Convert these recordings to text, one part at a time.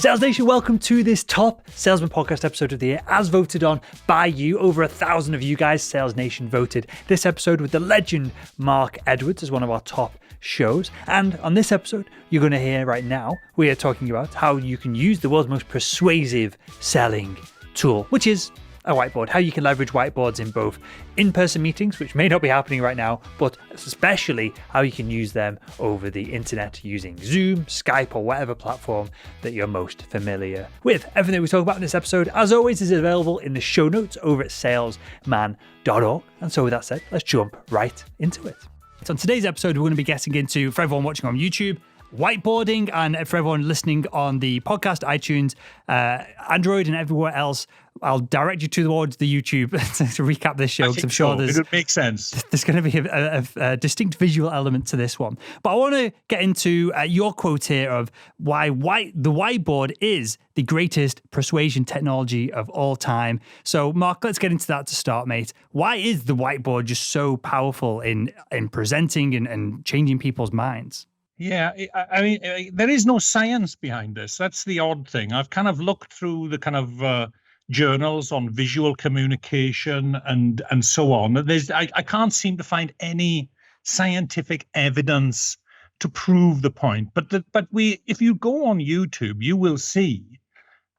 Sales Nation, welcome to this top Salesman Podcast episode of the year, as voted on by you. Over 1,000 of you guys, Sales Nation, voted this episode with the legend Mark Edwards as one of our top shows. And on this episode, you're going to hear right now, we are talking about how you can use the world's most persuasive selling tool, which is a whiteboard, how you can leverage whiteboards in both in-person meetings, which may not be happening right now, but especially how you can use them over the internet using Zoom, Skype, or whatever platform that you're most familiar with. Everything we talk about in this episode, as always, is available in the show notes over at salesman.org. And so with that said, let's jump right into it. So on today's episode, we're going to be getting into, for everyone watching on YouTube, whiteboarding, and for everyone listening on the podcast, iTunes, Android, and everywhere else, I'll direct you towards the YouTube to recap this show, because I'm sure it would make sense. There's going to be a distinct visual element to this one. But I want to get into your quote here of why the whiteboard is the greatest persuasion technology of all time. So, Mark, let's get into that to start, mate. Why is the whiteboard just so powerful in presenting and changing people's minds? Yeah, I mean, there is no science behind this. That's the odd thing. I've kind of looked through the kind of journals on visual communication and so on. I can't seem to find any scientific evidence to prove the point. But if you go on YouTube, you will see,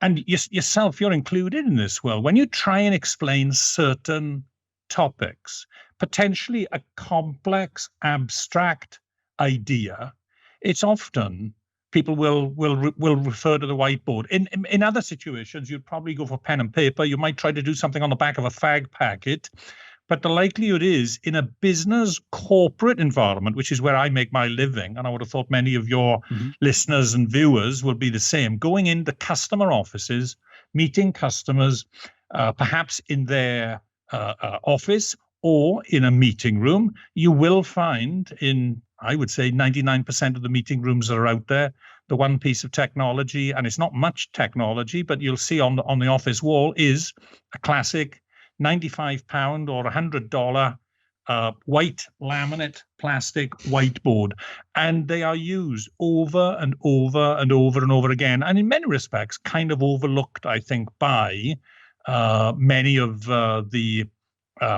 and yourself, you're included in this. Well, when you try and explain certain topics, potentially a complex, abstract idea, it's often people will refer to the whiteboard. In other situations, you'd probably go for pen and paper. You might try to do something on the back of a fag packet. But the likelihood is, in a business corporate environment, which is where I make my living, and I would have thought many of your listeners and viewers will be the same, going into customer offices, meeting customers, perhaps in their office or in a meeting room, you will find I would say 99% of the meeting rooms that are out there, the one piece of technology, and it's not much technology, but you'll see on the office wall is a classic £95 or $100 white laminate plastic whiteboard. And they are used over and over and over and over again. And in many respects, kind of overlooked, I think, by many of the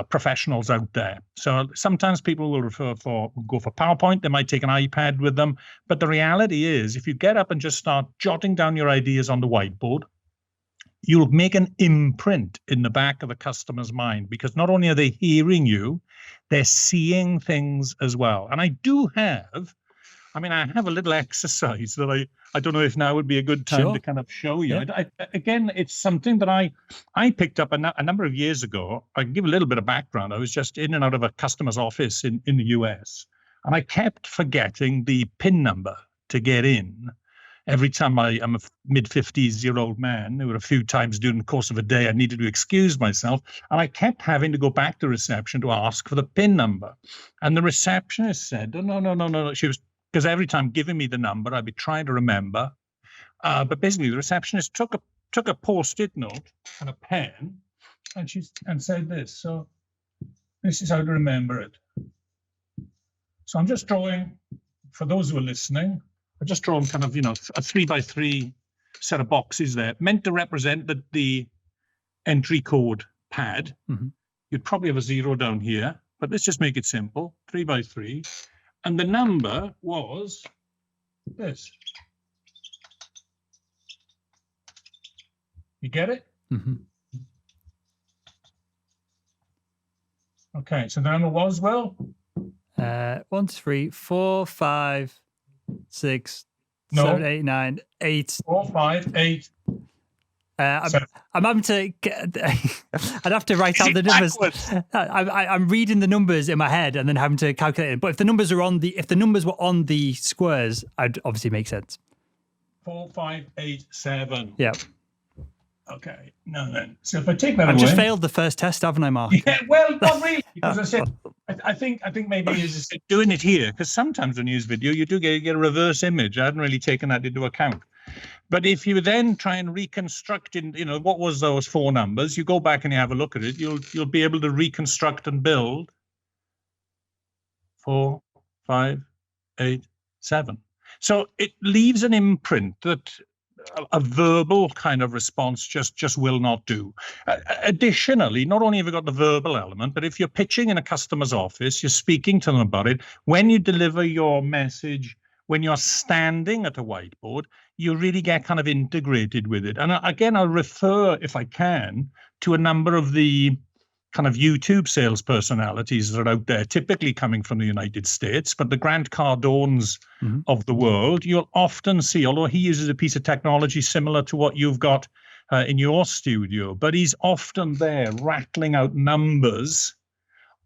professionals out there. So sometimes people will go for PowerPoint. They might take an iPad with them. But the reality is, if you get up and just start jotting down your ideas on the whiteboard, you'll make an imprint in the back of the customer's mind, because not only are they hearing you, they're seeing things as well. And I have a little exercise that I don't know if now would be a good time to kind of show you. Yeah. Again, it's something that I picked up a number of years ago. I can give a little bit of background. I was just in and out of a customer's office in the US, and I kept forgetting the PIN number to get in. Every time I'm a mid-50s-year-old man, there were a few times during the course of a day I needed to excuse myself, and I kept having to go back to reception to ask for the PIN number. And the receptionist said, "Oh, no." She was, because every time giving me the number, I'd be trying to remember. But basically, the receptionist took a Post-it note and a pen, and said this. So this is how to remember it. So I'm just drawing, for those who are listening, I've just drawn kind of, a 3x3 set of boxes there, meant to represent the entry code pad. Mm-hmm. You'd probably have a 0 down here, but let's just make it simple, 3x3. And the number was this. You get it? Mm-hmm. Okay, so the number was, 1, 3, 4, 5, 6, 7, 8, 9, 8. 4, 5, 8. I'm having to I'd have to write out the numbers. I'm reading the numbers in my head and then having to calculate it. But if the numbers were on the squares, I'd obviously make sense. 4, 5, 8, 7. Yeah. Okay. Now then, so if I take that away, I've just failed the first test, haven't I, Mark? Yeah. Well, not really, because I said I think maybe is doing it here, because sometimes when you use video, you do get a reverse image. I hadn't really taken that into account. But if you then try and reconstruct what was those 4 numbers, you go back and you have a look at it, you'll be able to reconstruct and build 4, 5, 8, 7. So it leaves an imprint that a verbal kind of response just will not do. Additionally, not only have you got the verbal element, but if you're pitching in a customer's office, you're speaking to them about it, when you deliver your message, when you're standing at a whiteboard, you really get kind of integrated with it. And again, I'll refer, if I can, to a number of the kind of YouTube sales personalities that are out there, typically coming from the United States, but the Grant Cardones of the world, you'll often see, although he uses a piece of technology similar to what you've got in your studio, but he's often there rattling out numbers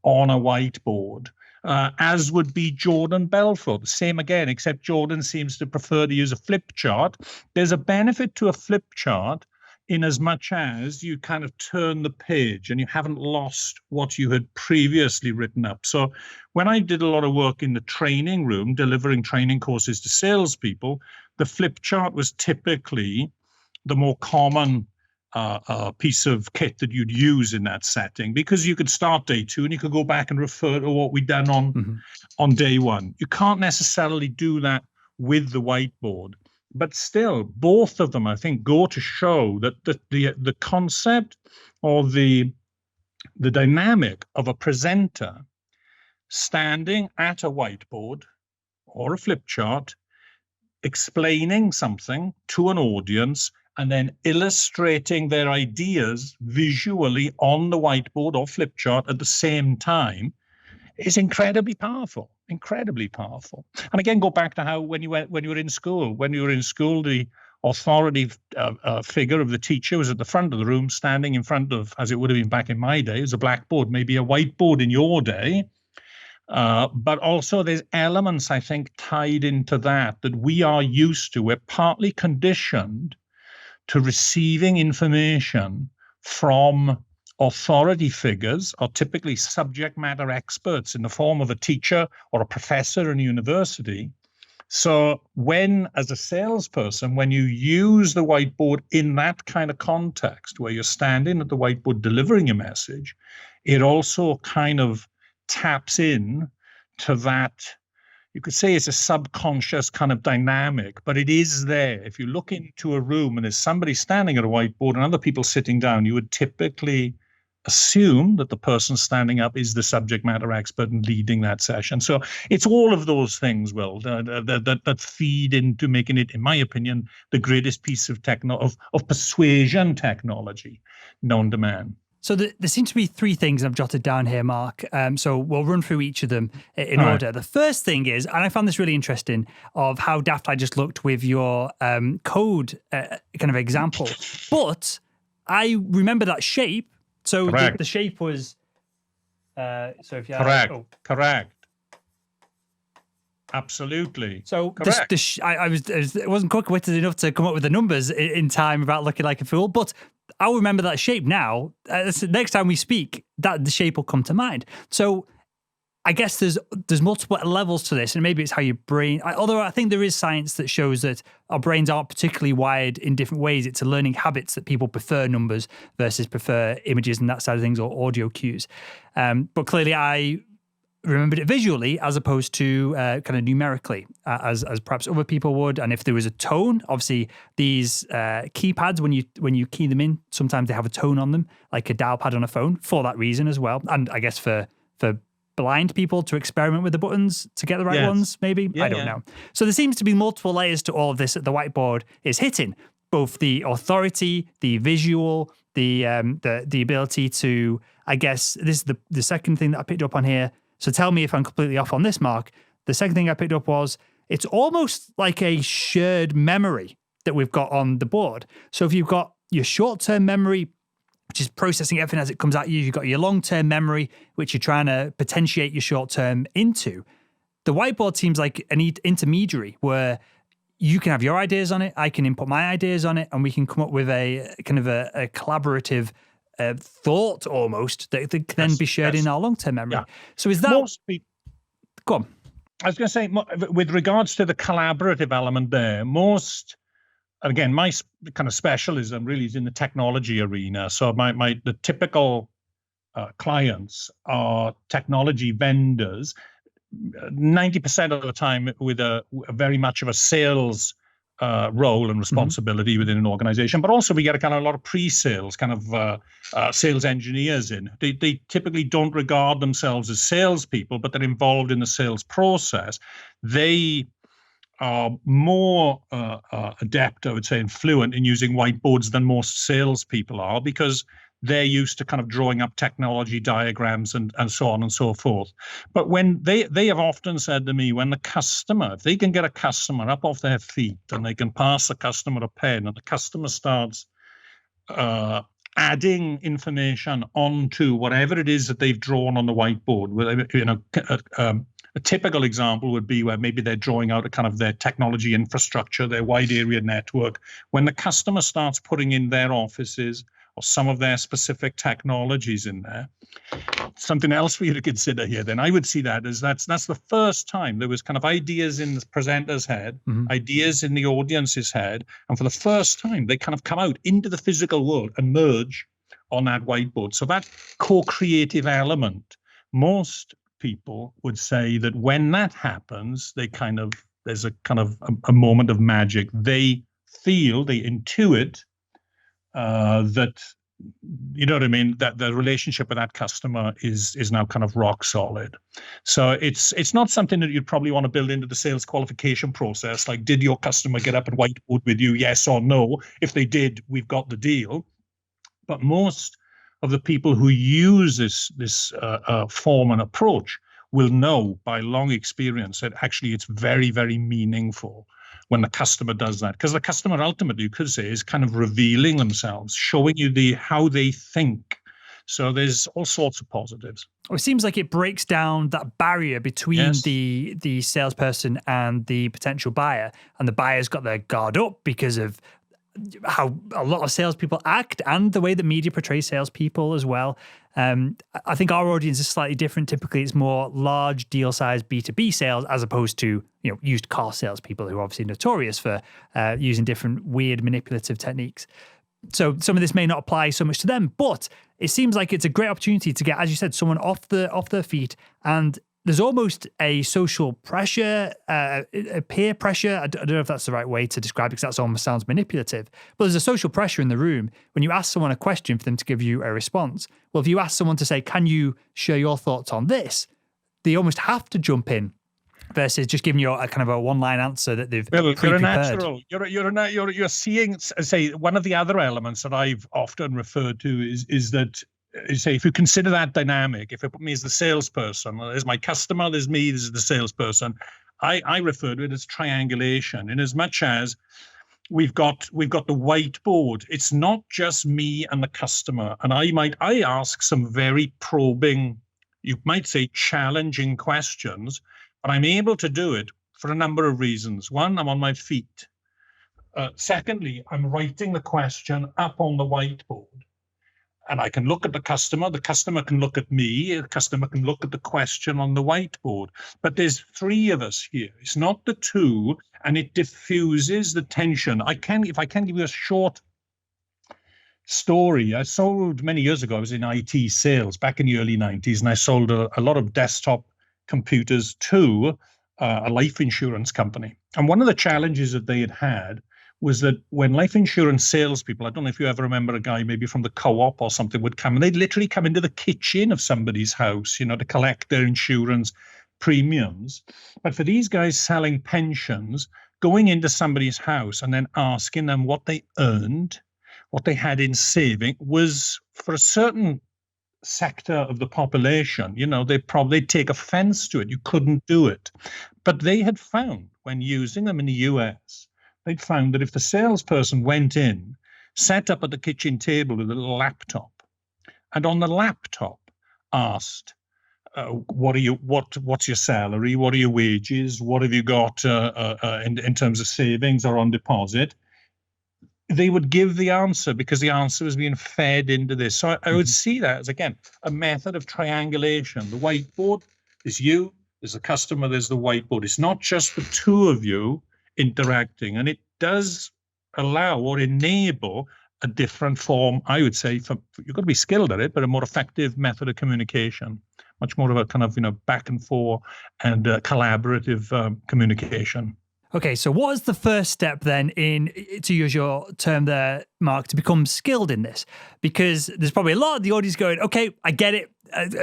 on a whiteboard, as would be Jordan Belfort. Same again, except Jordan seems to prefer to use a flip chart. There's a benefit to a flip chart in as much as you kind of turn the page and you haven't lost what you had previously written up. So when I did a lot of work in the training room, delivering training courses to salespeople, the flip chart was typically the more common piece of kit that you'd use in that setting, because you could start day 2 and you could go back and refer to what we'd done on day 1. You can't necessarily do that with the whiteboard. But still, both of them, I think, go to show that the concept or the dynamic of a presenter standing at a whiteboard or a flip chart, explaining something to an audience, and then illustrating their ideas visually on the whiteboard or flip chart at the same time is incredibly powerful. Incredibly powerful. And again, go back to how when you were in school, the authority figure of the teacher was at the front of the room, standing in front of, as it would have been back in my day, it was a blackboard, maybe a whiteboard in your day. But also there's elements, I think, tied into that we are used to. We're partly conditioned to receiving information from authority figures, are typically subject matter experts in the form of a teacher or a professor in a university. So when, as a salesperson, when you use the whiteboard in that kind of context, where you're standing at the whiteboard delivering a message, it also kind of taps in to that. You could say it's a subconscious kind of dynamic, but it is there. If you look into a room and there's somebody standing at a whiteboard and other people sitting down, you would typically assume that the person standing up is the subject matter expert and leading that session. So it's all of those things, Will, that feed into making it, in my opinion, the greatest piece of persuasion technology known to man. So there seem to be 3 things I've jotted down here, Mark. So we'll run through each of them in order. The first thing is, and I found this really interesting, of how daft I just looked with your code kind of example. But I remember that shape. So the shape was, so if you correct. Absolutely. So I wasn't quick-witted enough to come up with the numbers in time without looking like a fool, but I'll remember that shape now. Next time we speak, that the shape will come to mind. So I guess there's multiple levels to this, and maybe it's how your brain, although I think there is science that shows that our brains aren't particularly wired in different ways. It's a learning habits that people prefer numbers versus prefer images and that side of things, or audio cues. But clearly I remembered it visually as opposed to kind of numerically, as perhaps other people would. And if there was a tone, obviously these keypads, when you key them in, sometimes they have a tone on them, like a dial pad on a phone, for that reason as well. And I guess for blind people to experiment with the buttons to get the right ones, maybe. I don't know. So there seems to be multiple layers to all of this that the whiteboard is hitting. Both the authority, the visual, the ability to, I guess, this is the second thing that I picked up on here. So tell me if I'm completely off on this, Mark. The second thing I picked up was it's almost like a shared memory that we've got on the board. So if you've got your short-term memory, which is processing everything as it comes at you, you've got your long-term memory, which you're trying to potentiate your short-term into. The whiteboard seems like an intermediary where you can have your ideas on it, I can input my ideas on it, and we can come up with a kind of a collaborative thought almost that can then be shared in our long-term memory. Yeah. So is that... Go on. I was going to say, with regards to the collaborative element there, again, my kind of specialism really is in the technology arena. So the typical clients are technology vendors, 90% of the time with a very much of a sales role and responsibility within an organization, but also we get a lot of pre-sales, sales engineers in. They typically don't regard themselves as salespeople, but they're involved in the sales process. They are more adept, I would say, and fluent in using whiteboards than most salespeople are, because they're used to drawing up technology diagrams and so on and so forth. But when they have often said to me, when the customer, if they can get a customer up off their feet and they can pass the customer a pen and the customer starts adding information onto whatever it is that they've drawn on the whiteboard, a typical example would be where maybe they're drawing out their technology infrastructure, their wide area network. When the customer starts putting in their offices or some of their specific technologies in there, something else for you to consider here, then I would see that as that's the first time there was ideas in the presenter's head, ideas in the audience's head, and for the first time they come out into the physical world and merge on that whiteboard. So that co-creative element, most people would say that when that happens, there's a moment of magic. They feel, they intuit that, you know what I mean, that the relationship with that customer is now rock solid. So it's not something that you'd probably want to build into the sales qualification process. Like, did your customer get up and whiteboard with you? Yes or no? If they did, we've got the deal. But most of the people who use this form and approach will know by long experience that actually it's very, very meaningful when the customer does that, because the customer ultimately, you could say, is revealing themselves, showing you how they think. So there's all sorts of positives. Well, it seems like it breaks down that barrier between the salesperson and the potential buyer, and the buyer's got their guard up because of how a lot of salespeople act and the way that media portrays salespeople as well. I think our audience is slightly different. Typically, it's more large deal size B2B sales as opposed to used car salespeople who are obviously notorious for using different weird manipulative techniques. So some of this may not apply so much to them, but it seems like it's a great opportunity to get, as you said, someone off their feet. And there's almost a social pressure, a peer pressure. I don't know if that's the right way to describe it, because that almost sounds manipulative. But there's a social pressure in the room when you ask someone a question for them to give you a response. Well, if you ask someone to say, can you share your thoughts on this? They almost have to jump in versus just giving you a one-line answer that they've pre-prepared. You're a natural. You're seeing, say, one of the other elements that I've often referred to is that, say, if you consider that dynamic, if you put me as the salesperson, there's my customer, there's me, this is the salesperson, I refer to it as triangulation, in as much as we've got the whiteboard. It's not just me and the customer. And I ask some very probing, you might say challenging questions, but I'm able to do it for a number of reasons. One, I'm on my feet. Secondly, I'm writing the question up on the whiteboard. And I can look at the customer can look at me, the customer can look at the question on the whiteboard. But there's three of us here. It's not the two, and it diffuses the tension. If I can give you a short story. I sold many years ago, I was in IT sales back in the early 90s, and I sold a lot of desktop computers to a life insurance company. And one of the challenges that they had was that when life insurance salespeople, I don't know if you ever remember a guy maybe from the co-op or something would come, and they'd literally come into the kitchen of somebody's house, to collect their insurance premiums. But for these guys selling pensions, going into somebody's house and then asking them what they earned, what they had in saving, was, for a certain sector of the population, they'd take offense to it. You couldn't do it. But they had found, when using them in the US, they'd found that if the salesperson went in, sat up at the kitchen table with a little laptop, and on the laptop asked, what's your salary? What are your wages? What have you got in terms of savings or on deposit? They would give the answer, because the answer was being fed into this. So I would see that as, again, a method of triangulation. The whiteboard is you, there's the customer, there's the whiteboard. It's not just the two of you interacting, and it does allow or enable a different form, I would say, you've got to be skilled at it, but a more effective method of communication, much more of a back and forth and collaborative communication. Okay, so what is the first step then in, to use your term there, Mark, to become skilled in this? Because there's probably a lot of the audience going, okay, I get it.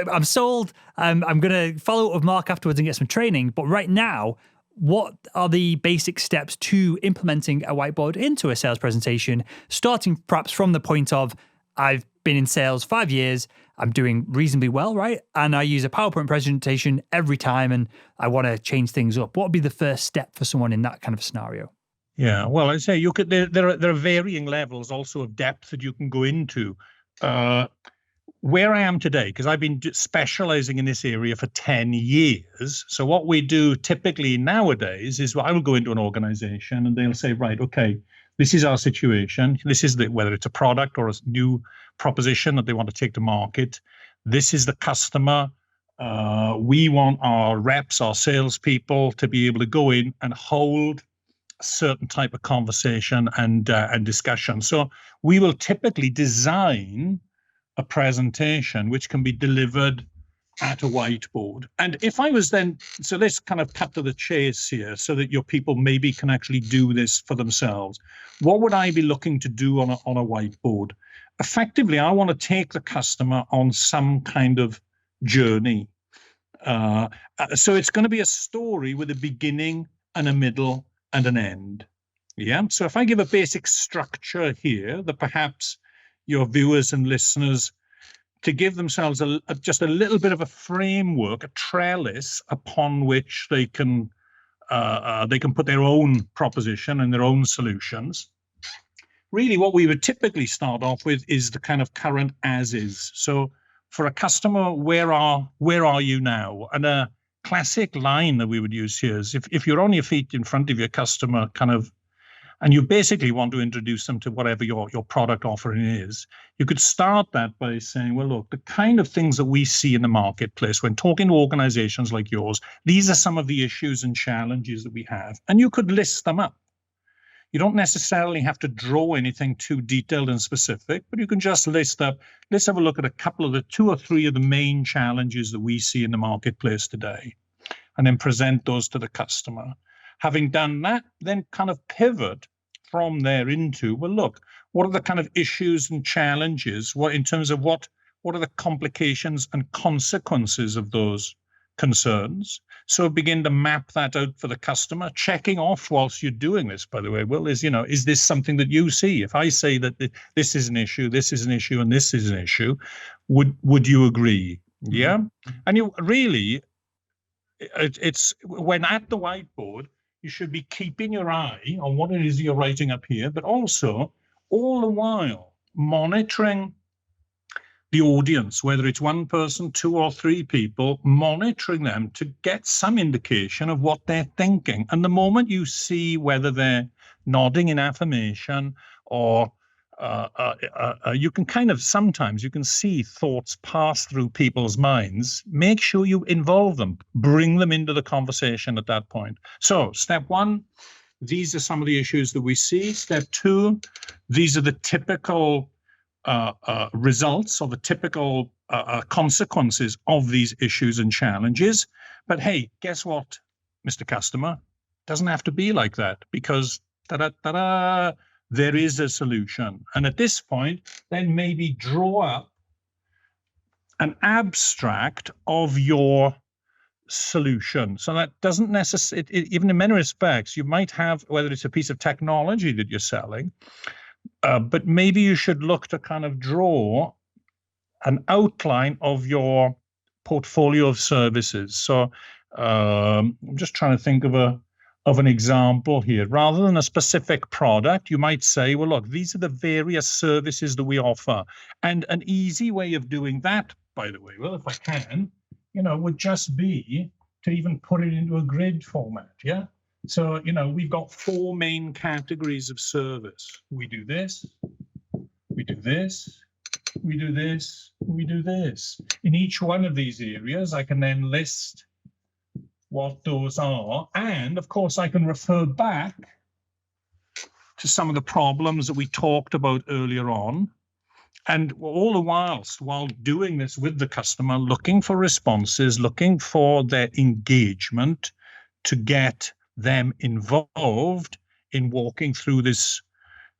I'm sold. I'm going to follow up with Mark afterwards and get some training. But right now, what are the basic steps to implementing a whiteboard into a sales presentation, starting perhaps from the point of, I've been in sales 5 years, I'm doing reasonably well, right? And I use a PowerPoint presentation every time and I want to change things up. What would be the first step for someone in that kind of scenario? Yeah, well, I say you could. There are varying levels also of depth that you can go into. Where I am today, because I've been specializing in this area for 10 years. So what we do typically nowadays is I will go into an organization and they'll say, right, okay, this is our situation. This is whether it's a product or a new proposition that they want to take to market. This is the customer. We want our reps, our salespeople to be able to go in and hold a certain type of conversation and discussion. So we will typically design a presentation which can be delivered at a whiteboard. And if I was then, so let's kind of cut to the chase here so that your people maybe can actually do this for themselves. What would I be looking to do on a whiteboard? Effectively, I want to take the customer on some kind of journey. So it's going to be a story with a beginning and a middle and an end. Yeah. So if I give a basic structure here that perhaps your viewers and listeners to give themselves just a little bit of a framework, a trellis upon which they can put their own proposition and their own solutions. Really, what we would typically start off with is the kind of current as is. So for a customer, where are you now? And a classic line that we would use here is if you're on your feet in front of your customer, kind of, and you basically want to introduce them to whatever your product offering is, you could start that by saying, well, look, the kind of things that we see in the marketplace when talking to organizations like yours, these are some of the issues and challenges that we have. And you could list them up. You don't necessarily have to draw anything too detailed and specific, but you can just list up, let's have a look at a couple of the 2 or 3 of the main challenges that we see in the marketplace today, and then present those to the customer. Having done that, then kind of pivot from there into, well, look, what are the kind of issues and challenges? What in terms of what are the complications and consequences of those concerns? So begin to map that out for the customer, checking off whilst you're doing this, by the way, Will, is this something that you see? If I say that this is an issue, this is an issue, and this is an issue, would you agree? Yeah. And you really, it's when at the whiteboard, you should be keeping your eye on what it is you're writing up here, but also all the while monitoring the audience, whether it's one person, 2 or 3 people, monitoring them to get some indication of what they're thinking. And the moment you see whether they're nodding in affirmation or you can kind of, sometimes you can see thoughts pass through people's minds. Make sure you involve them, bring them into the conversation at that point. So step 1, these are some of the issues that we see. Step 2, these are the typical results or the typical consequences of these issues and challenges. But hey, guess what, Mr. Customer? It doesn't have to be like that, because there is a solution. And at this point, then maybe draw up an abstract of your solution. So that doesn't necessarily, even in many respects, you might have, whether it's a piece of technology that you're selling, but maybe you should look to kind of draw an outline of your portfolio of services. So I'm just trying to think of an example here. Rather than a specific product, you might say, well, look, these are the various services that we offer. And an easy way of doing that, by the way, well, if I can, would just be to even put it into a grid format, yeah? So, we've got 4 main categories of service. We do this, we do this, we do this, we do this. In each one of these areas, I can then list what those are. And of course, I can refer back to some of the problems that we talked about earlier on. And all the while doing this with the customer, looking for responses, looking for their engagement to get them involved in walking through this,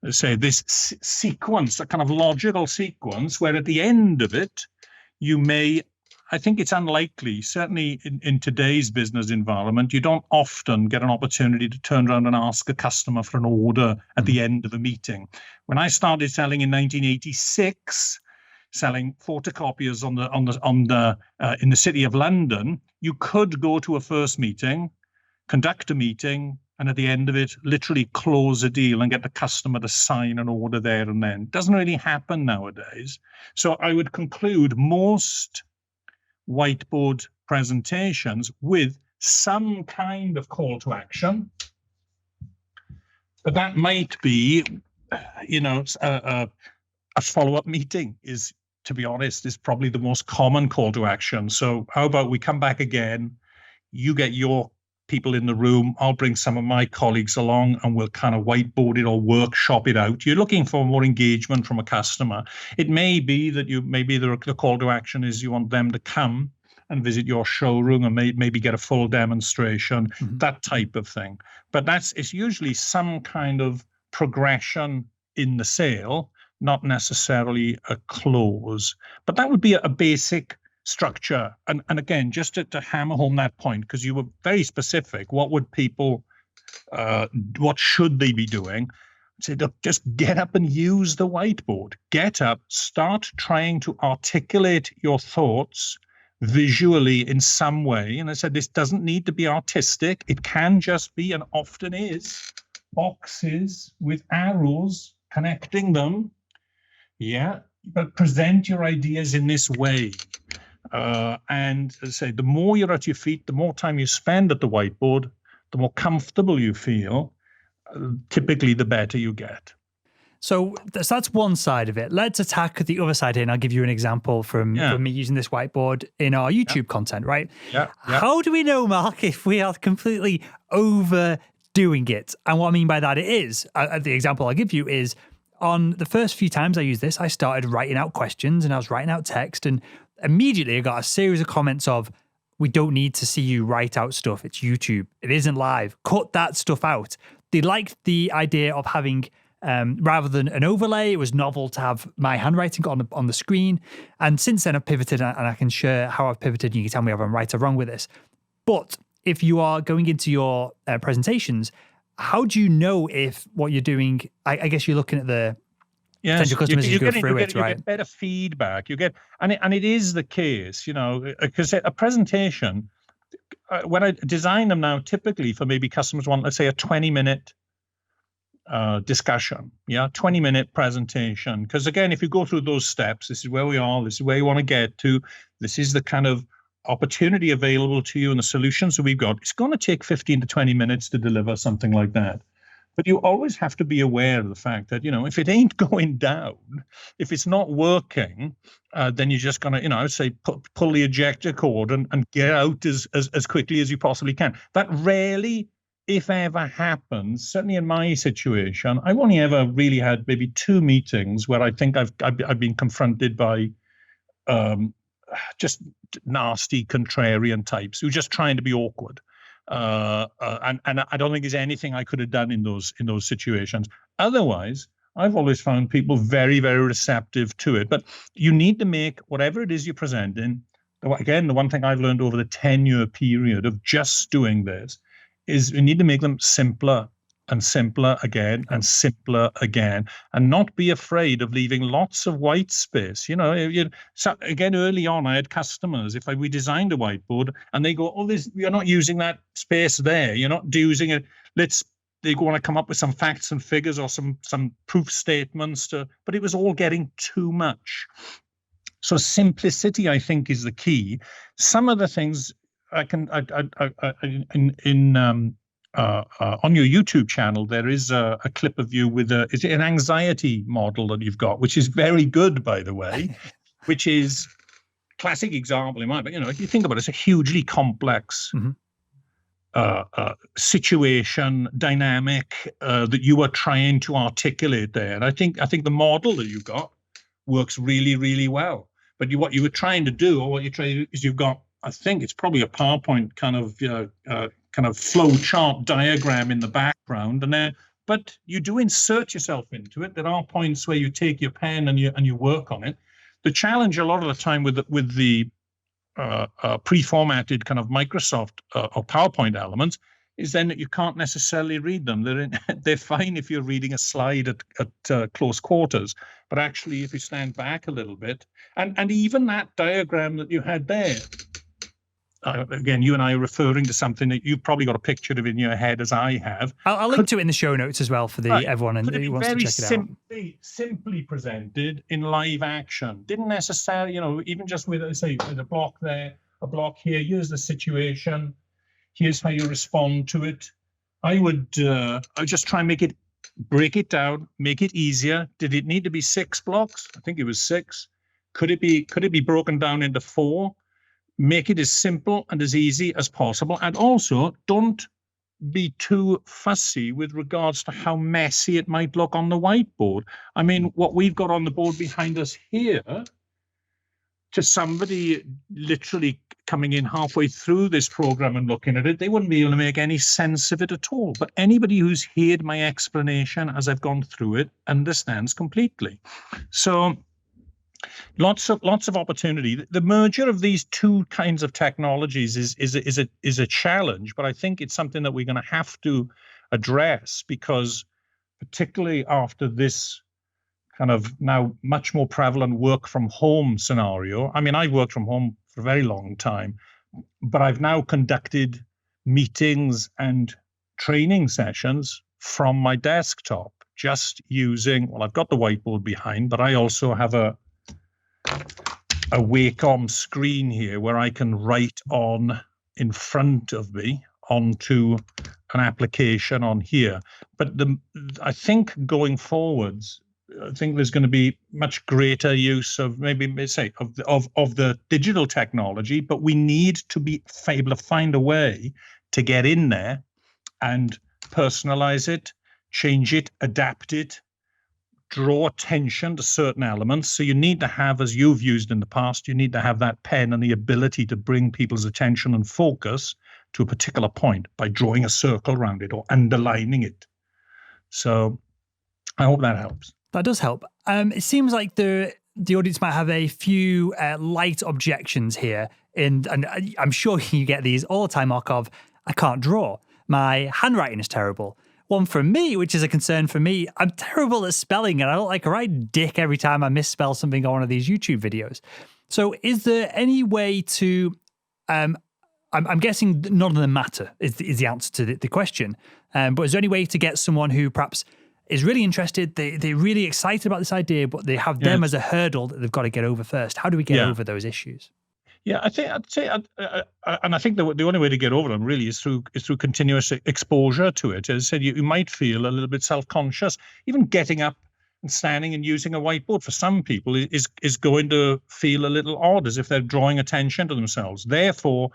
say, this sequence, a kind of logical sequence, where at the end of it, you may, I think it's unlikely, certainly in today's business environment, you don't often get an opportunity to turn around and ask a customer for an order at the end of a meeting. When I started selling in 1986, selling photocopiers in the city of London, you could go to a first meeting, conduct a meeting, and at the end of it, literally close a deal and get the customer to sign an order there and then. It doesn't really happen nowadays. So I would conclude most whiteboard presentations with some kind of call to action. But that might be, a follow-up meeting is, to be honest, is probably the most common call to action. So how about we come back again, you get your people in the room, I'll bring some of my colleagues along, and we'll kind of whiteboard it or workshop it out. You're looking for more engagement from a customer. It may be that the call to action is you want them to come and visit your showroom and maybe get a full demonstration, that type of thing. But it's usually some kind of progression in the sale, not necessarily a close. But that would be a basic structure. And again, just to hammer home that point, because you were very specific, what should they be doing? Say, look, just get up and use the whiteboard. Get up, start trying to articulate your thoughts visually in some way. And I said, this doesn't need to be artistic. It can just be, and often is, boxes with arrows connecting them. Yeah, but present your ideas in this way. And as I say, the more you're at your feet, the more time you spend at the whiteboard, the more comfortable you feel, typically the better you get. So that's one side of it. Let's attack the other side here, and I'll give you an example from me using this whiteboard in our YouTube content, right? Yeah. How do we know, Mark, if we are completely overdoing it? And what I mean by that is, the example I'll give you is, on the first few times I used this, I started writing out questions and I was writing out text, and immediately I got a series of comments of, we don't need to see you write out stuff. It's YouTube. It isn't live. Cut that stuff out. They liked the idea of having, rather than an overlay, it was novel to have my handwriting on the screen. And since then I've pivoted, and I can share how I've pivoted, and you can tell me if I'm right or wrong with this. But if you are going into your presentations, how do you know if what you're doing, I guess you're looking at the potential customers as you go through it, right? You get better feedback. And it is the case, because a presentation, when I design them now, typically for maybe customers want, let's say, a 20-minute discussion, 20-minute presentation. Because again, if you go through those steps, this is where we are, this is where you want to get to, this is the kind of opportunity available to you and the solutions that we've got. It's going to take 15 to 20 minutes to deliver something like that. But you always have to be aware of the fact that, if it ain't going down, if it's not working, then you're just going to, I would say, pull the ejector cord and get out as quickly as you possibly can. That rarely, if ever, happens. Certainly in my situation, I've only ever really had maybe 2 meetings where I think I've been confronted by just nasty contrarian types who are just trying to be awkward. And I don't think there's anything I could have done in those situations. Otherwise, I've always found people very, very receptive to it. But you need to make whatever it is you're presenting. Again, the one thing I've learned over the 10-year period of just doing this is you need to make them simpler and simpler again and simpler again, and not be afraid of leaving lots of white space. So again, early on, I had customers, we designed a whiteboard and they go, you're not using that space there. You're not using it. They want to come up with some facts and figures or some proof statements but it was all getting too much. So simplicity, I think, is the key. Some of the things on your YouTube channel, there is a clip of you with is it an anxiety model that you've got, which is very good, by the way, which is classic example in mind. But if you think about it, it's a hugely complex situation, dynamic that you are trying to articulate there. And I think the model that you've got works really, really well. But what you were trying to do, or what you're trying to do, is you've got, I think it's probably a PowerPoint kind of kind of flow chart diagram in the background, but you do insert yourself into it. There are points where you take your pen and you work on it. The challenge a lot of the time with the pre-formatted kind of Microsoft or PowerPoint elements is then that you can't necessarily read them. They're fine if you're reading a slide at close quarters, but actually if you stand back a little bit, and even that diagram that you had there, again, you and I are referring to something that you've probably got a picture of in your head, as I have. I'll link to it in the show notes as well for everyone who wants to check it out. Simply presented in live action. Didn't necessarily, even just with, say, with a block there, a block here. Here's the situation. Here's how you respond to it. I would just try and break it down, make it easier. Did it need to be 6 blocks? I think it was 6. Could it be broken down into 4? Make it as simple and as easy as possible. And also, don't be too fussy with regards to how messy it might look on the whiteboard. I mean, what we've got on the board behind us here, to somebody literally coming in halfway through this program and looking at it, they wouldn't be able to make any sense of it at all. But anybody who's heard my explanation as I've gone through it understands completely. So lots of opportunity. The merger of these two kinds of technologies is a challenge, but I think it's something that we're going to have to address, because particularly after this kind of now much more prevalent work from home scenario. I mean, I've worked from home for a very long time, but I've now conducted meetings and training sessions from my desktop, just using, well, I've got the whiteboard behind, but I also have a Wacom screen here where I can write on in front of me onto an application on here. But I think going forwards, I think there's going to be much greater use of maybe say of the digital technology, but we need to be able to find a way to get in there and personalize it, change it, adapt it, draw attention to certain elements. So you need to have, as you've used in the past, you need to have that pen and the ability to bring people's attention and focus to a particular point by drawing a circle around it or underlining it. So I hope that helps. That does help. It seems like the audience might have a few light objections here, and I'm sure you get these all the time, Mark, of I can't draw. My handwriting is terrible. One from me, which is a concern for me, I'm terrible at spelling, and I look like a right dick every time I misspell something on one of these YouTube videos. So is there any way to, I'm guessing none of them matter is the answer to the question, but is there any way to get someone who perhaps is really interested, they're really excited about this idea, but they have them as a hurdle that they've got to get over first? How do we get over those issues? Yeah, I'd say, and I think the only way to get over them really is through continuous exposure to it. As I said, you might feel a little bit self-conscious. Even getting up and standing and using a whiteboard for some people is going to feel a little odd, as if they're drawing attention to themselves. Therefore,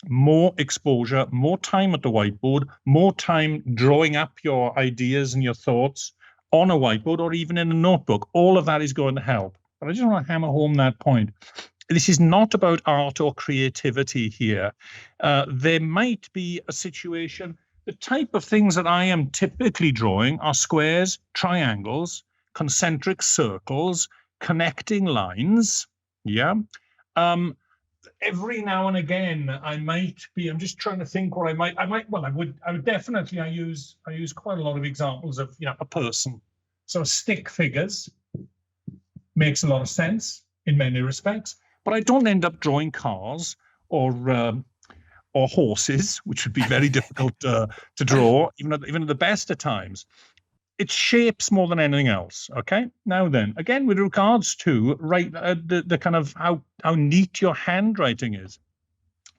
more exposure, more time at the whiteboard, more time drawing up your ideas and your thoughts on a whiteboard or even in a notebook. All of that is going to help. But I just want to hammer home that point. This is not about art or creativity here. There might be a situation, the type of things that I am typically drawing are squares, triangles, concentric circles, connecting lines. Yeah. Every now and again, I'm just trying to think what I would definitely, I use quite a lot of examples of, a person. So stick figures makes a lot of sense in many respects. But I don't end up drawing cars or horses, which would be very difficult to draw, even at the best of times. It's shapes more than anything else. Okay. Now then, again, with regards to the kind of how neat your handwriting is,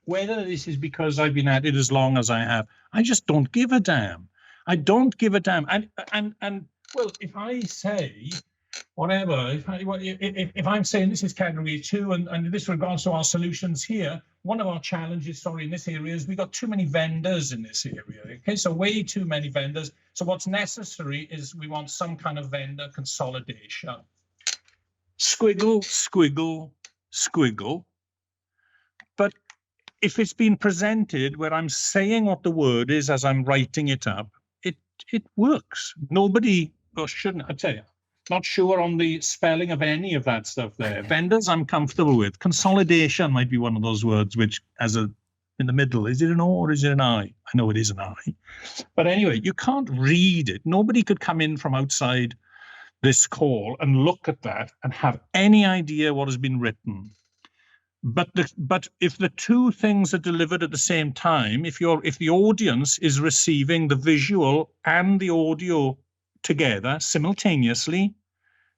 whether this is because I've been at it as long as I have, I just don't give a damn. I don't give a damn. And well, if I say whatever, if I'm saying this is category 2 and this regards to our solutions here, one of our challenges, in this area is we got too many vendors in this area. Okay, so way too many vendors. So what's necessary is we want some kind of vendor consolidation. Squiggle, squiggle, squiggle. But if it's been presented where I'm saying what the word is as I'm writing it up, it works. Nobody, or shouldn't, I tell you, not sure on the spelling of any of that stuff there. Vendors I'm comfortable with. Consolidation might be one of those words which in the middle, is it an O or is it an I? I know it is an I. But anyway, you can't read it. Nobody could come in from outside this call and look at that and have any idea what has been written. But if the two things are delivered at the same time, if the audience is receiving the visual and the audio together simultaneously,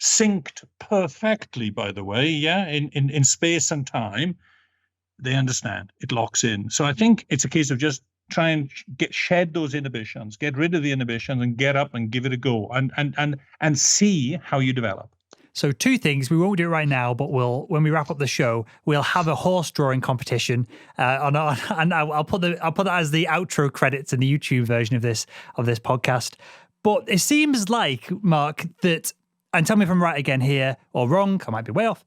synced perfectly, by the way, in space and time, they understand. It locks in. So I think it's a case of just try and shed those inhibitions, get rid of the inhibitions, and get up and give it a go, and see how you develop. So two things. We won't do it right now, but when we wrap up the show, we'll have a horse drawing competition, and I'll put that as the outro credits in the YouTube version of this podcast. But it seems like, Mark, that, and tell me if I'm right again here or wrong, I might be way off.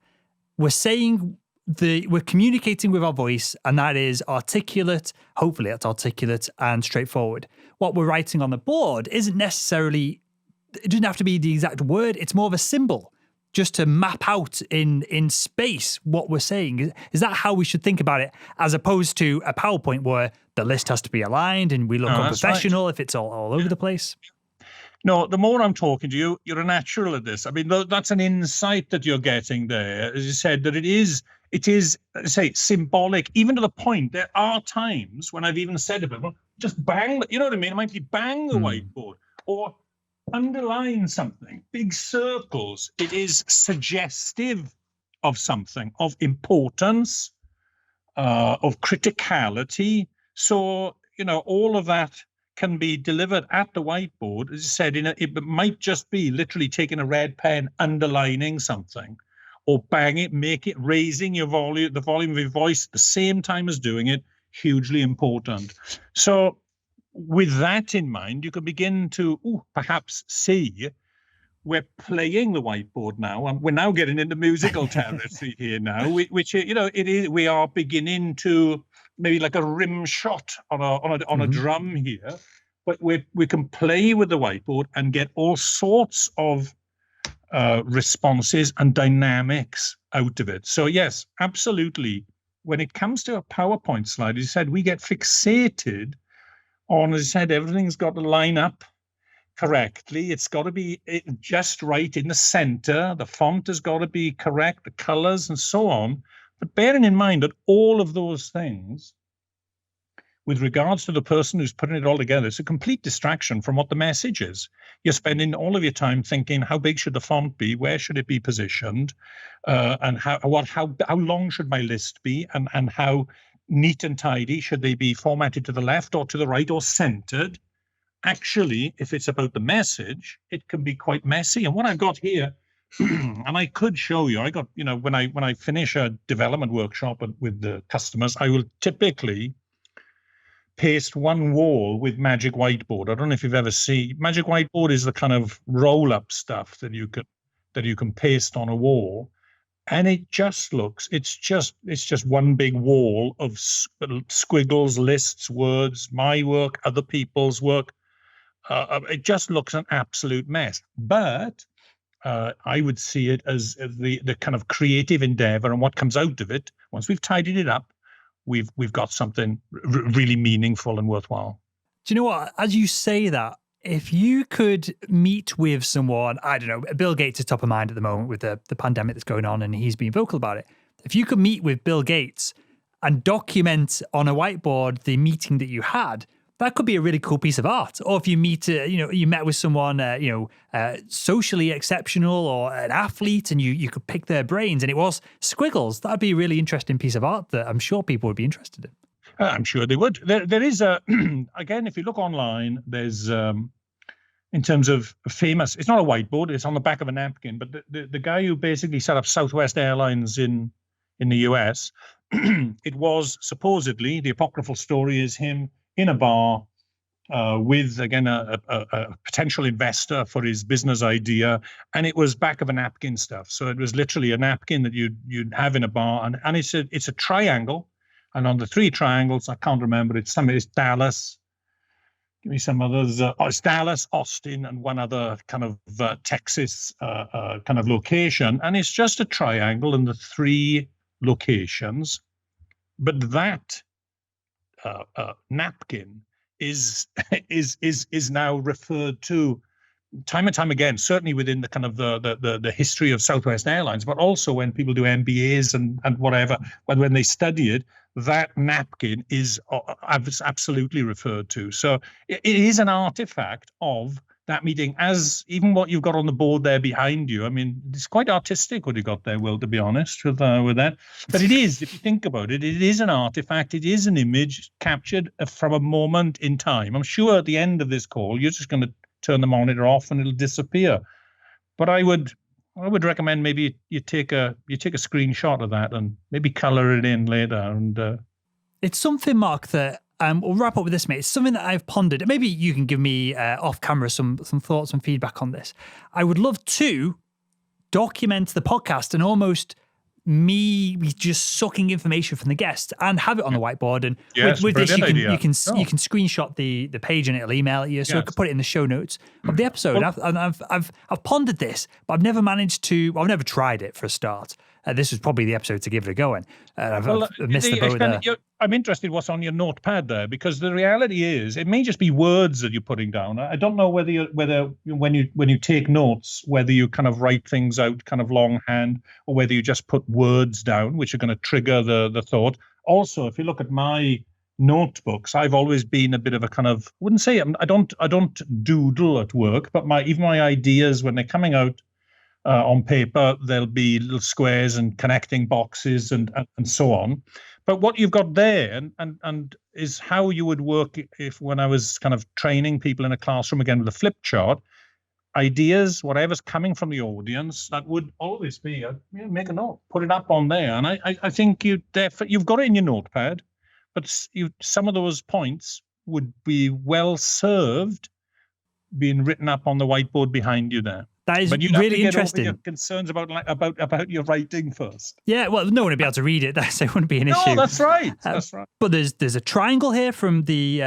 We're communicating with our voice, and that is articulate. Hopefully that's articulate and straightforward. What we're writing on the board isn't necessarily, it doesn't have to be the exact word. It's more of a symbol, just to map out in space what we're saying. Is that how we should think about it, as opposed to a PowerPoint where the list has to be aligned and we look unprofessional if it's all over the place? No, the more I'm talking to you, you're a natural at this. I mean, that's an insight that you're getting there. As you said, that it is, say, symbolic, even to the point there are times when I've even said to people, just bang, you know what I mean? It might be bang the whiteboard, or underline something, big circles. It is suggestive of something, of importance, of criticality. So, all of that can be delivered at the whiteboard. As I said, it might just be literally taking a red pen, underlining something, or bang it, make it, raising the volume of your voice at the same time as doing it, hugely important. So with that in mind, you can begin to perhaps see we're playing the whiteboard now, and we're now getting into musical territory here now, which it is. We are beginning to maybe like a rim shot on a drum here, but we can play with the whiteboard and get all sorts of responses and dynamics out of it. So yes, absolutely. When it comes to a PowerPoint slide, as you said, we get fixated on, as I said, everything's got to line up correctly. It's got to be just right in the center. The font has got to be correct, the colors and so on. But bearing in mind that all of those things, with regards to the person who's putting it all together, it's a complete distraction from what the message is. You're spending all of your time thinking, how big should the font be? Where should it be positioned? And how long should my list be? And how neat and tidy should they be, formatted to the left or to the right or centered? Actually, if it's about the message, it can be quite messy. And what I've got here, and I could show you, I got, when I finish a development workshop with the customers, I will typically paste one wall with Magic Whiteboard. I don't know if you've ever seen Magic Whiteboard. Is the kind of roll-up stuff that you can paste on a wall, and it just looks, it's just one big wall of squiggles, lists, words, my work, other people's work. It just looks an absolute mess. But I would see it as the kind of creative endeavor, and what comes out of it once we've tidied it up, we've got something really meaningful and worthwhile. Do you know what? As you say that, if you could meet with someone, I don't know, Bill Gates is top of mind at the moment with the pandemic that's going on, and he's being vocal about it. If you could meet with Bill Gates and document on a whiteboard the meeting that you had, that could be a really cool piece of art. Or if you meet, you met with someone, socially exceptional or an athlete, and you could pick their brains, and it was squiggles. That'd be a really interesting piece of art that I'm sure people would be interested in. I'm sure they would. There is again, if you look online, there's in terms of famous. It's not a whiteboard. It's on the back of a napkin. But the guy who basically set up Southwest Airlines in the US, it was supposedly, the apocryphal story is him in a bar with, again, a potential investor for his business idea, and it was back of a napkin stuff. So it was literally a napkin that you'd have in a bar, and it's a triangle And on the 3 triangles, I can't remember. It's Dallas. Give me some others. It's Dallas, Austin, and one other kind of Texas kind of location. And it's just a triangle in the 3 locations. But that napkin is now referred to time and time again, certainly within the kind of the history of Southwest Airlines, but also when people do MBAs and whatever, when they study it, that napkin is absolutely referred to. So it is an artifact of that meeting, as even what you've got on the board there behind you. I mean, it's quite artistic what you got there, Will, to be honest, with that. But it is, if you think about it, it is an artifact. It is an image captured from a moment in time. I'm sure at the end of this call, you're just going to turn the monitor off and it'll disappear. But I would recommend maybe you take a screenshot of that and maybe color it in later. And it's something, Mark, that we'll wrap up with this, mate. It's something that I've pondered. Maybe you can give me off camera some thoughts and feedback on this. I would love to document the podcast and almost me just sucking information from the guest and have it on the whiteboard. And with this, you can screenshot the page and it'll email it you. So I could put it in the show notes of the episode. I've pondered this, but I've never managed to. I've never tried it for a start. This was probably the episode to give it a go in. I've missed the boat there. I'm interested what's on your notepad there, because the reality is it may just be words that you're putting down. I don't know whether when you take notes, whether you kind of write things out kind of longhand or whether you just put words down, which are going to trigger the thought. Also, if you look at my notebooks, I've always been a bit of a kind of, I wouldn't say I don't doodle at work, but even my ideas when they're coming out on paper, there'll be little squares and connecting boxes and so on. But what you've got there and is how you would work if when I was kind of training people in a classroom again with a flip chart, ideas, whatever's coming from the audience, that would always be make a note, put it up on there. And I think you've got it in your notepad, but some of those points would be well served being written up on the whiteboard behind you there. That is but really interesting. Your concerns about your writing first. Yeah, well, no one would be able to read it. So it wouldn't be an issue. No, that's right. That's right. But there's a triangle here from the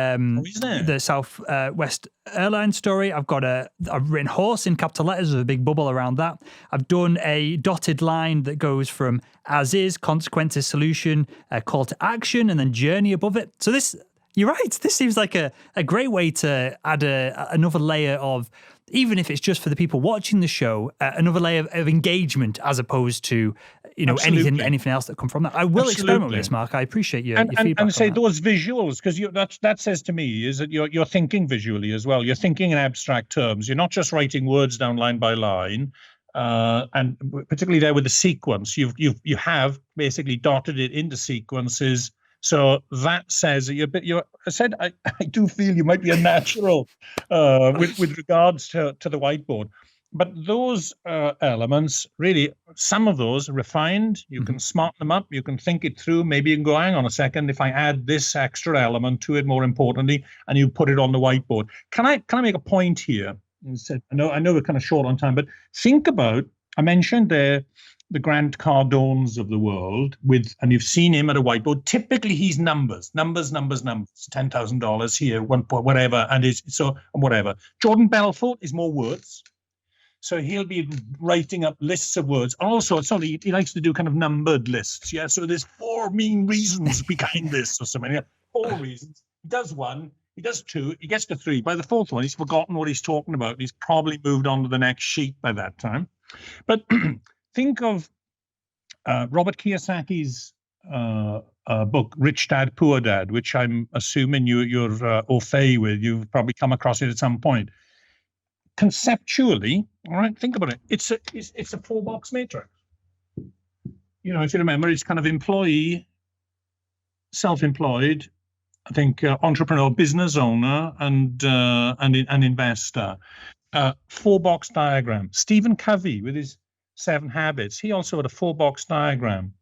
Southwest Airlines story. I've written horse in capital letters with a big bubble around that. I've done a dotted line that goes from as is, consequences, solution, call to action, and then journey above it. So this, you're right. This seems like a great way to add another layer of, even if it's just for the people watching the show, another layer of engagement as opposed to anything else that come from that. I will experiment with this, Mark. I appreciate your feedback. And say those visuals, because that says to me is that you're thinking visually as well. You're thinking in abstract terms. You're not just writing words down line by line. And particularly there with the sequence, you have basically dotted it into sequences. So that says that I do feel you might be a natural with regards to the whiteboard. But those elements, really, some of those refined, you can smarten them up, you can think it through. Maybe you can go, hang on a second, if I add this extra element to it, more importantly, and you put it on the whiteboard. Can I make a point here? I know we're kind of short on time, but think about, I mentioned there, the Grant Cardones of the world and you've seen him at a whiteboard. Typically he's numbers, $10,000 here, 1 point, whatever. And whatever. Jordan Belfort is more words. So he'll be writing up lists of words. Also, he likes to do kind of numbered lists. Yeah. So there's 4 main reasons behind this or something. Yeah? 4 reasons. He does 1. He does 2. He gets to 3. By the 4th one, he's forgotten what he's talking about. He's probably moved on to the next sheet by that time. But think of Robert Kiyosaki's book, Rich Dad, Poor Dad, which I'm assuming you're au fait with. You've probably come across it at some point. Conceptually, all right, think about it. It's a 4-box matrix. If you remember, it's kind of employee, self-employed, I think entrepreneur, business owner, and an investor. 4-box diagram. Stephen Covey with his 7 habits. He also had a 4-box diagram.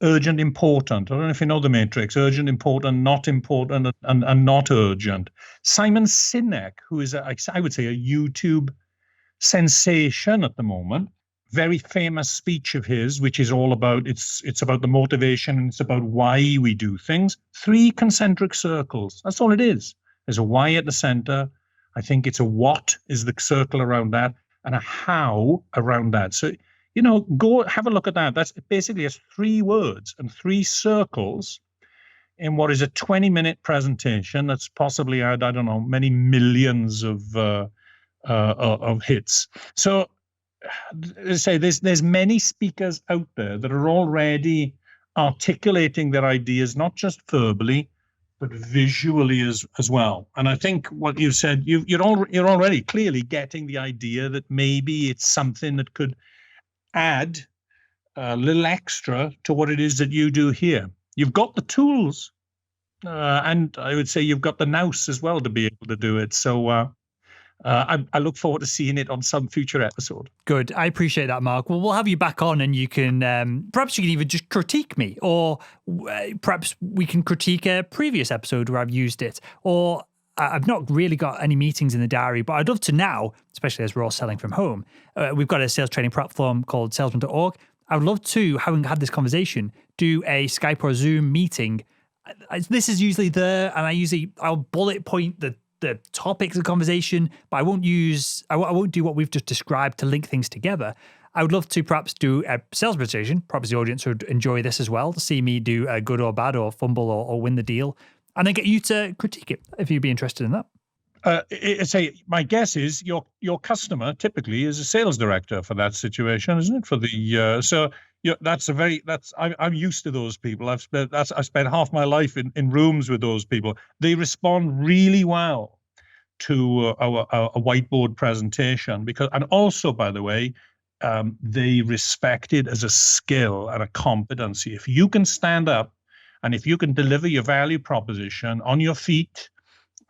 Urgent, important. I don't know if you know the matrix. Urgent, important, not important, and not urgent. Simon Sinek, who is, I would say, a YouTube sensation at the moment. very famous speech of his, which is all about, it's about the motivation, and it's about why we do things. 3 concentric circles. That's all it is. There's a why at the center. I think it's a what is the circle around that, and a how around that. So, go have a look at that. That's basically it's 3 words and 3 circles in what is a 20-minute presentation that's possibly had, I don't know, many millions of hits. So, as I say, there's many speakers out there that are already articulating their ideas, not just verbally, but visually as well. And I think what you've said, you're already clearly getting the idea that maybe it's something that could add a little extra to what it is that you do here. You've got the tools, and I would say you've got the nous as well to be able to do it. So I look forward to seeing it on some future episode. Good. I appreciate that, Mark. Well, we'll have you back on, and you can perhaps you can even just critique me, or perhaps we can critique a previous episode where I've used it, or I've not really got any meetings in the diary, but I'd love to now, especially as we're all selling from home. We've got a sales training platform called Salesman.org. I would love to, having had this conversation, do a Skype or Zoom meeting. This is usually there, and I'll bullet point the topics of conversation, but I won't do what we've just described to link things together. I would love to perhaps do a sales presentation. Perhaps the audience would enjoy this as well, to see me do a good or bad or fumble or win the deal, and then get you to critique it if you'd be interested in that. My guess is your customer typically is a sales director for that situation, isn't it? For the I'm used to those people. I've spent half my life in rooms with those people. They respond really well to a whiteboard presentation and also, by the way, they respect it as a skill and a competency. If you can stand up and if you can deliver your value proposition on your feet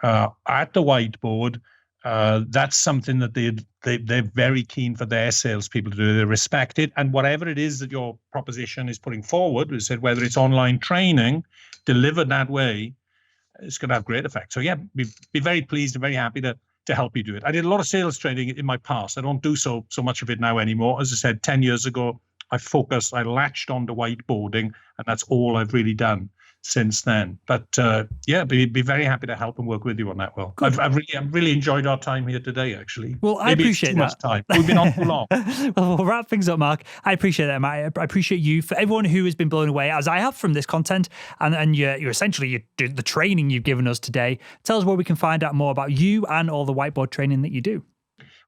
at the whiteboard, that's something that they're very keen for their salespeople to do. They respect it, and whatever it is that your proposition is putting forward, we said whether it's online training delivered that way, it's going to have great effect. So yeah, be very pleased and very happy to help you do it. I did a lot of sales training in my past. I don't do so much of it now anymore. As I said, 10 years ago, I latched on to whiteboarding, and that's all I've really done since then. But be very happy to help and work with you on that, Will. I've really enjoyed our time here today, actually. Well, I appreciate that. Time. We've been on too long. Well, we'll wrap things up, Mark. I appreciate that, Mark. I appreciate you, for everyone who has been blown away, as I have, from this content, and you're essentially the training you've given us today. Tell us where we can find out more about you and all the whiteboard training that you do.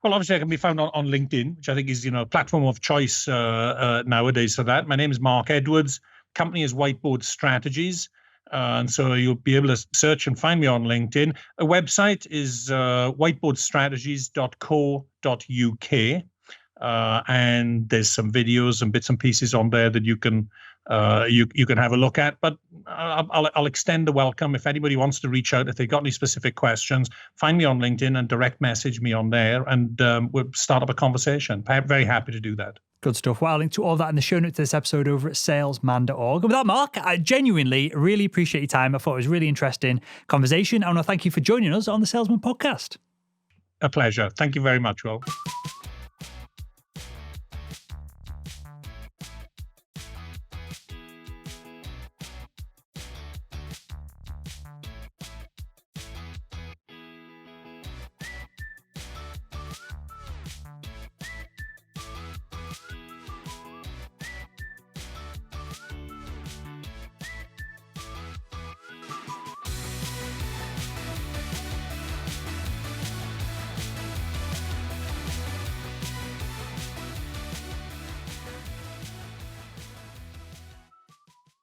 Well, obviously, I can be found on LinkedIn, which I think is a platform of choice nowadays for that. My name is Mark Edwards. Company is Whiteboard Strategies. And so you'll be able to search and find me on LinkedIn. A website is whiteboardstrategies.co.uk. And there's some videos and bits and pieces on there that you can have a look at. But I'll extend the welcome. If anybody wants to reach out, if they've got any specific questions, find me on LinkedIn and direct message me on there, and we'll start up a conversation. Very happy to do that. Good stuff. Well, I'll link to all that in the show notes to this episode over at salesman.org. And with that, Mark, I genuinely really appreciate your time. I thought it was a really interesting conversation. I want to thank you for joining us on the Salesman Podcast. A pleasure. Thank you very much, Will.